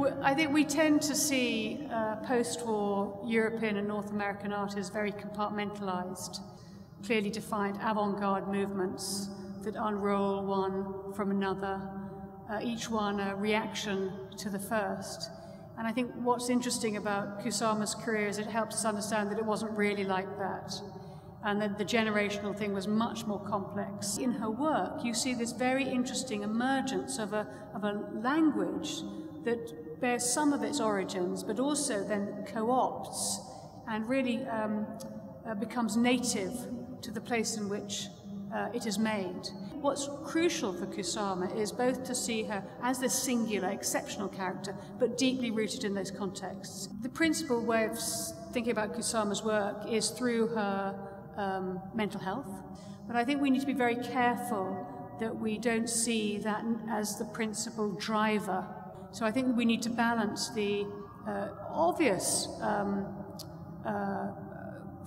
I think we tend to see post-war European and North American art as very compartmentalized, clearly defined avant-garde movements that unroll one from another, each one a reaction to the first. And I think what's interesting about Kusama's career is it helps us understand that it wasn't really like that, and that the generational thing was much more complex. In her work, you see this very interesting emergence of a language that bears some of its origins, but also then co-opts and really becomes native to the place in which it is made. What's crucial for Kusama is both to see her as this singular, exceptional character, but deeply rooted in those contexts. The principal way of thinking about Kusama's work is through her mental health, but I think we need to be very careful that we don't see that as the principal driver. So I think we need to balance the obvious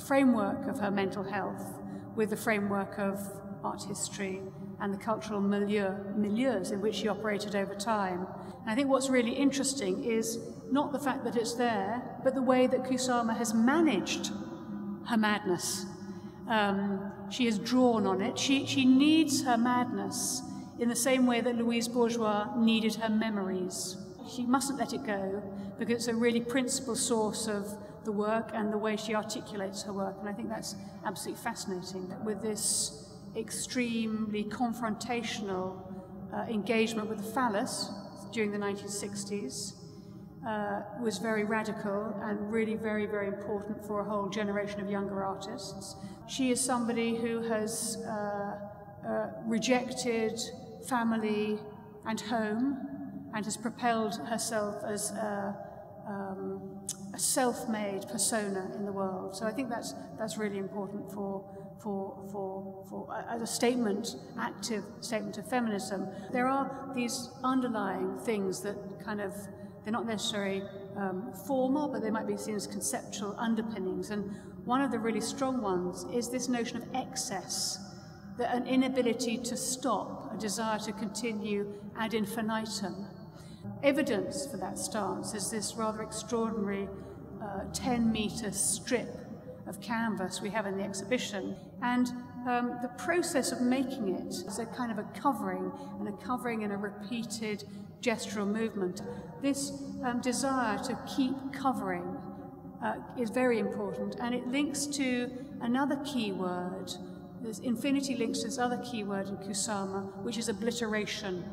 framework of her mental health with the framework of art history and the cultural milieus in which she operated over time. And I think what's really interesting is not the fact that it's there, but the way that Kusama has managed her madness. She has drawn on it. She needs her madness in the same way that Louise Bourgeois needed her memories. She mustn't let it go, because it's a really principal source of the work and the way she articulates her work. And I think that's absolutely fascinating. With this extremely confrontational engagement with the phallus during the 1960s, was very radical and really very, very important for a whole generation of younger artists. She is somebody who has rejected family and home and has propelled herself as a self-made persona in the world. So I think that's really important as a statement, active statement of feminism. There are these underlying things that they're not necessarily formal, but they might be seen as conceptual underpinnings. And one of the really strong ones is this notion of excess, that an inability to stop, a desire to continue ad infinitum. Evidence for that stance is this rather extraordinary 10-meter strip of canvas we have in the exhibition. And the process of making it is a kind of a covering and a repeated gestural movement. This desire to keep covering is very important, and it links to another key word. There's infinity links to this other key word in Kusama, which is obliteration.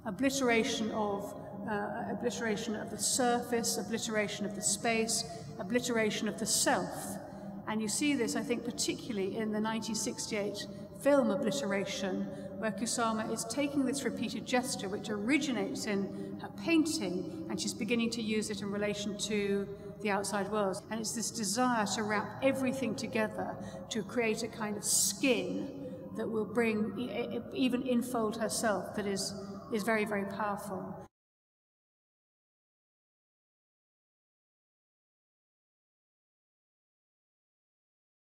Obliteration of the surface, obliteration of the space, obliteration of the self. And you see this, I think, particularly in the 1968 film Obliteration, where Kusama is taking this repeated gesture, which originates in her painting, and she's beginning to use it in relation to the outside world. And it's this desire to wrap everything together to create a kind of skin that will bring, even enfold herself, that is very, very powerful.